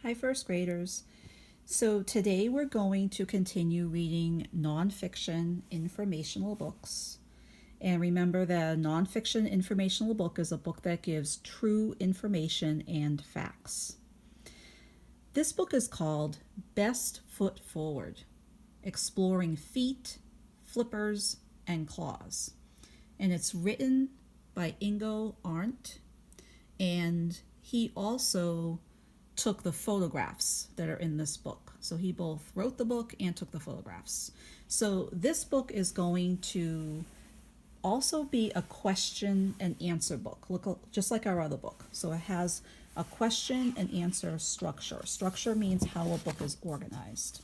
Hi, first graders. So today we're going to continue reading nonfiction informational books. And remember that a nonfiction informational book is a book that gives true information and facts. This book is called Best Foot Forward, Exploring Feet, Flippers, and Claws. And it's written by Ingo Arndt, and he also took the photographs that are in this book. So he both wrote the book and took the photographs. So this book is going to also be a question and answer book, just like our other book. So it has a question and answer structure. Structure means how a book is organized.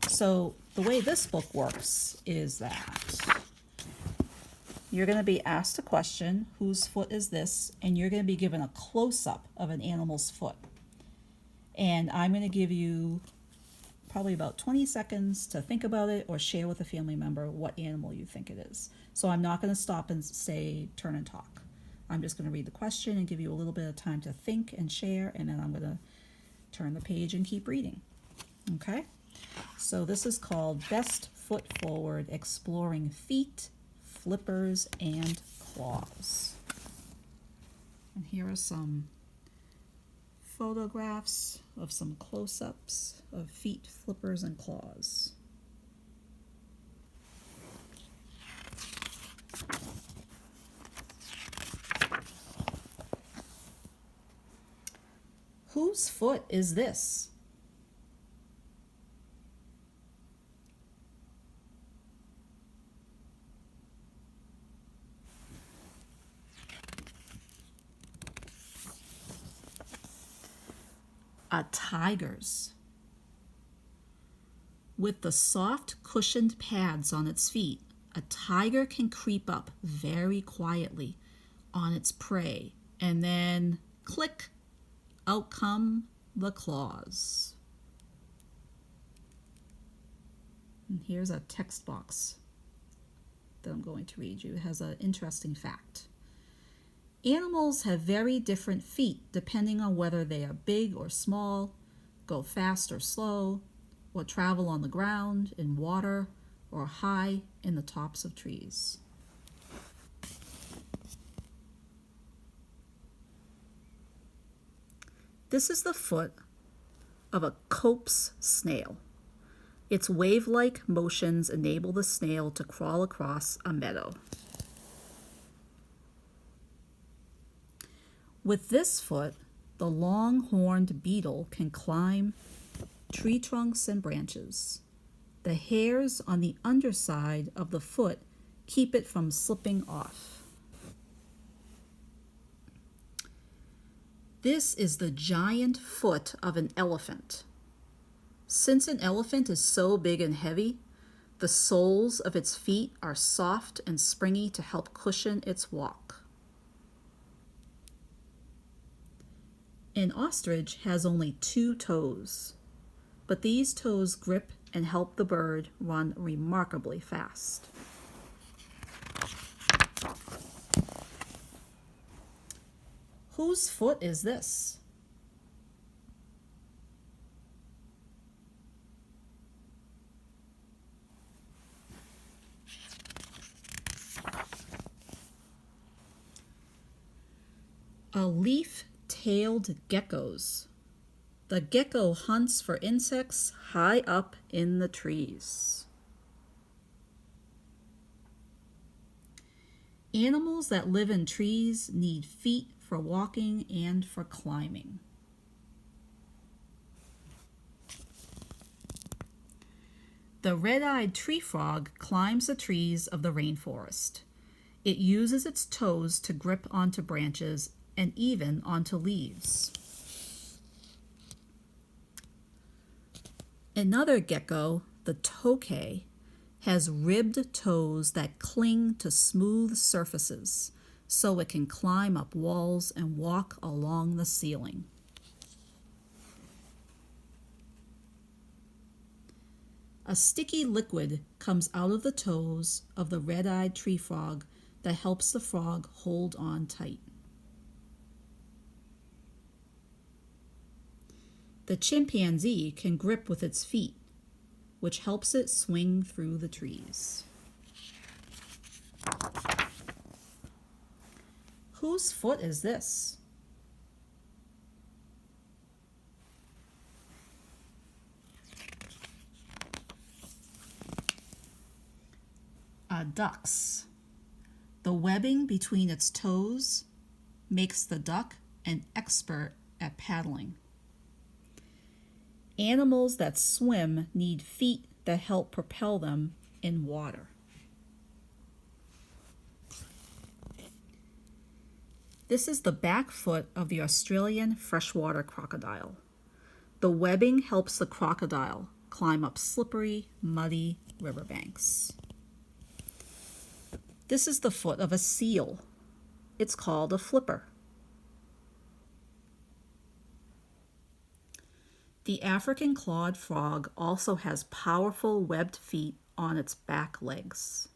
So the way this book works is that you're going to be asked a question, whose foot is this? And you're going to be given a close-up of an animal's foot. And I'm going to give you probably about 20 seconds to think about it or share with a family member what animal you think it is. So I'm not going to stop and say turn and talk. I'm just going to read the question and give you a little bit of time to think and share, and then I'm going to turn the page and keep reading. Okay? So this is called Best Foot Forward, Exploring Feet, Flippers, and Claws. And here are some photographs of some close-ups of feet, flippers, and claws. Whose foot is this? A tiger's. With the soft cushioned pads on its feet, a tiger can creep up very quietly on its prey, and then click, out come the claws. And here's a text box that I'm going to read you. It has an interesting fact. Animals have very different feet depending on whether they are big or small, go fast or slow, or travel on the ground, in water, or high in the tops of trees. This is the foot of a copse snail. Its wave-like motions enable the snail to crawl across a meadow. With this foot, the long-horned beetle can climb tree trunks and branches. The hairs on the underside of the foot keep it from slipping off. This is the giant foot of an elephant. Since an elephant is so big and heavy, the soles of its feet are soft and springy to help cushion its walk. An ostrich has only 2 toes, but these toes grip and help the bird run remarkably fast. Whose foot is this? A leaf-tailed gecko's. The gecko hunts for insects high up in the trees. Animals that live in trees need feet for walking and for climbing. The red-eyed tree frog climbs the trees of the rainforest. It uses its toes to grip onto branches and even onto leaves. Another gecko, the tokay, has ribbed toes that cling to smooth surfaces so it can climb up walls and walk along the ceiling. A sticky liquid comes out of the toes of the red-eyed tree frog that helps the frog hold on tight. The chimpanzee can grip with its feet, which helps it swing through the trees. Whose foot is this? A duck's. The webbing between its toes makes the duck an expert at paddling. Animals that swim need feet that help propel them in water. This is the back foot of the Australian freshwater crocodile. The webbing helps the crocodile climb up slippery, muddy riverbanks. This is the foot of a seal. It's called a flipper. The African clawed frog also has powerful webbed feet on its back legs.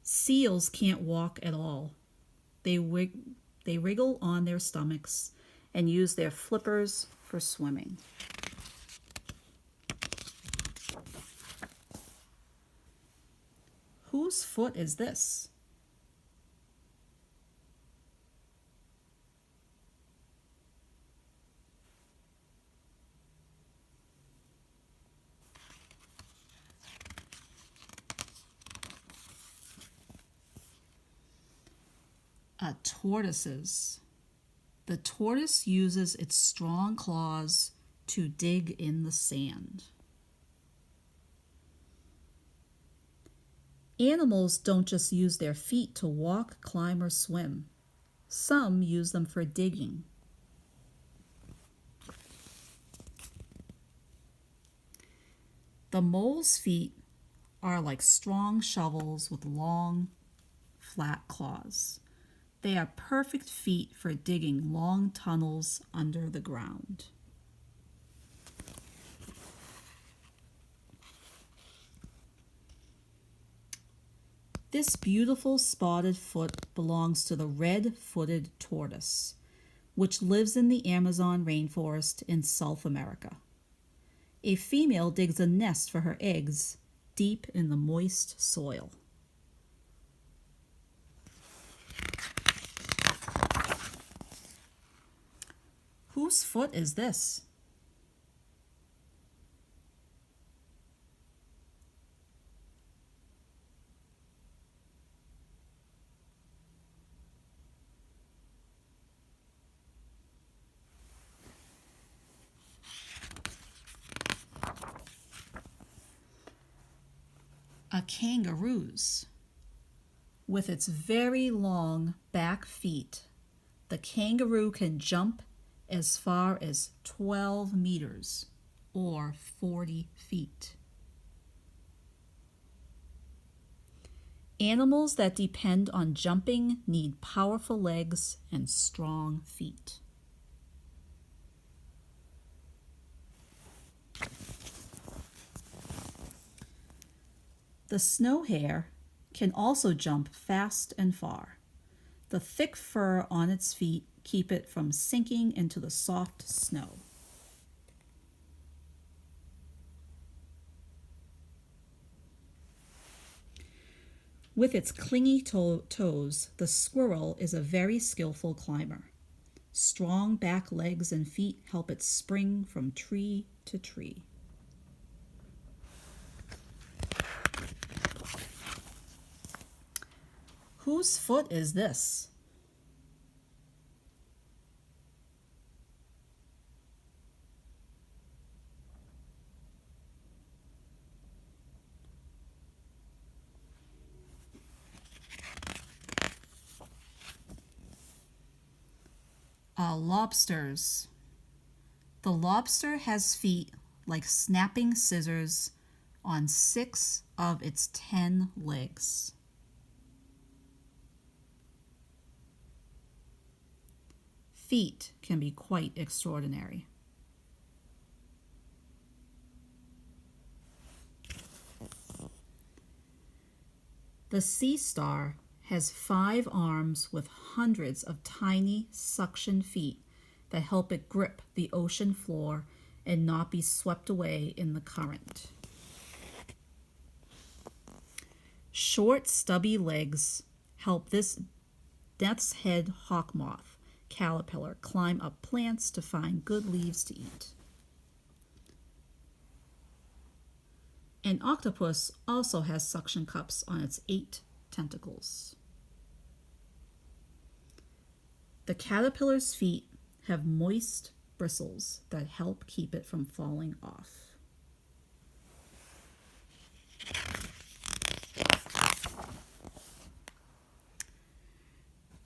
Seals can't walk at all. They wriggle on their stomachs and use their flippers for swimming. Whose foot is this? A tortoise's. The tortoise uses its strong claws to dig in the sand. Animals don't just use their feet to walk, climb, or swim. Some use them for digging. The mole's feet are like strong shovels with long, flat claws. They are perfect feet for digging long tunnels under the ground. This beautiful spotted foot belongs to the red-footed tortoise, which lives in the Amazon rainforest in South America. A female digs a nest for her eggs deep in the moist soil. Whose foot is this? A kangaroo's. With its very long back feet, the kangaroo can jump as far as 12 meters or 40 feet. Animals that depend on jumping need powerful legs and strong feet. The snow hare can also jump fast and far. The thick fur on its feet keep it from sinking into the soft snow. With its clingy toes, the squirrel is a very skillful climber. Strong back legs and feet help it spring from tree to tree. Whose foot is this? A lobster's. The lobster has feet like snapping scissors on 6 of its 10 legs. Feet can be quite extraordinary. The sea star has 5 arms with hundreds of tiny suction feet that help it grip the ocean floor and not be swept away in the current. Short, stubby legs help this death's head hawk moth caterpillar climb up plants to find good leaves to eat. An octopus also has suction cups on its 8 tentacles. The caterpillar's feet have moist bristles that help keep it from falling off.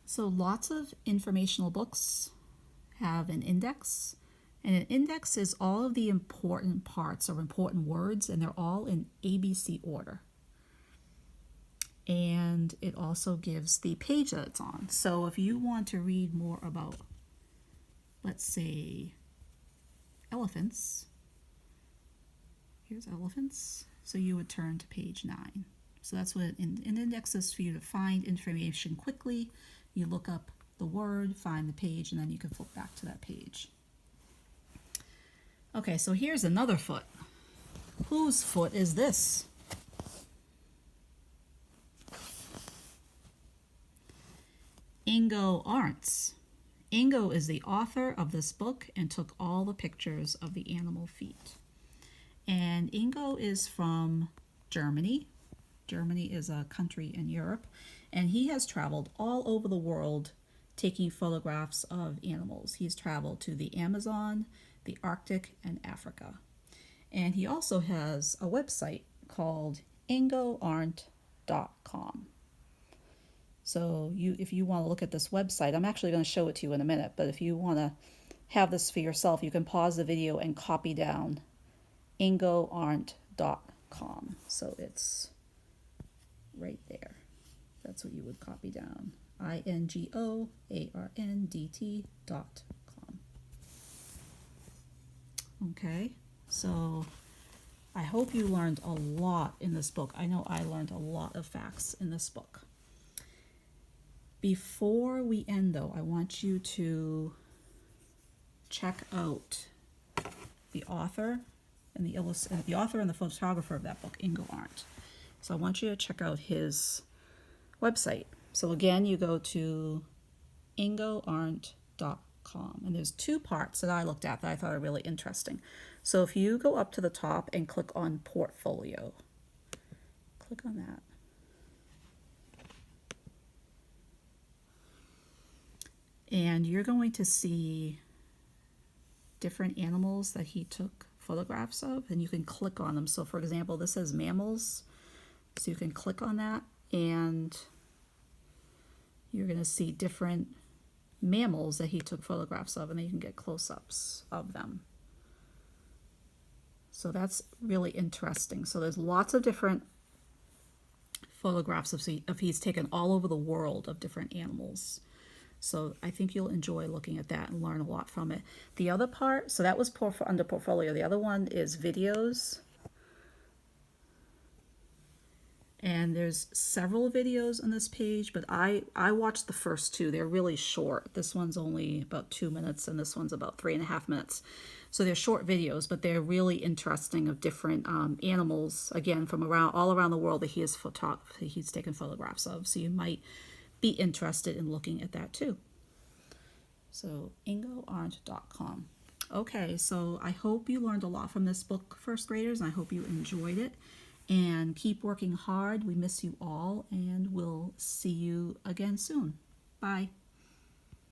So lots of informational books have an index, and an index is all of the important parts or important words, and they're all in ABC order. And it also gives the page that it's on. So if you want to read more about, let's say, elephants, here's elephants, so you would turn to page 9. So that's what an index is, for you to find information quickly. You look up the word, find the page, and then you can flip back to that page. Okay, so here's another foot. Whose foot is this? Ingo Arndt's. Ingo is the author of this book and took all the pictures of the animal feet. And Ingo is from Germany. Germany is a country in Europe, and he has traveled all over the world taking photographs of animals. He's traveled to the Amazon, the Arctic, and Africa. And he also has a website called ingoarndt.com. So if you want to look at this website, I'm actually going to show it to you in a minute, but if you want to have this for yourself, you can pause the video and copy down ingoarndt.com. So it's right there. That's what you would copy down. ingoarndt.com. Okay, so I hope you learned a lot in this book. I know I learned a lot of facts in this book. Before we end, though, I want you to check out the author and the author and the photographer of that book, Ingo Arndt. So I want you to check out his website. So again, you go to ingoarndt.com, and there's 2 parts that I looked at that I thought are really interesting. So if you go up to the top and click on portfolio, click on that. And you're going to see different animals that he took photographs of, and you can click on them. So for example, this says mammals. So you can click on that, and you're going to see different mammals that he took photographs of, and then you can get close-ups of them. So that's really interesting. So there's lots of different photographs of he's taken all over the world of different animals. So I think you'll enjoy looking at that and learn a lot from it. The other part, so that was under portfolio. The other one is videos. And there's several videos on this page, but I watched the first 2. They're really short. This one's only about 2 minutes, and this one's about 3.5 minutes. So they're short videos, but they're really interesting, of different animals, again, from all around the world that he's taken photographs of. So you might be interested in looking at that too. So ingoarndt.com. Okay, so I hope you learned a lot from this book, first graders, and I hope you enjoyed it. And keep working hard. We miss you all, and we'll see you again soon. Bye.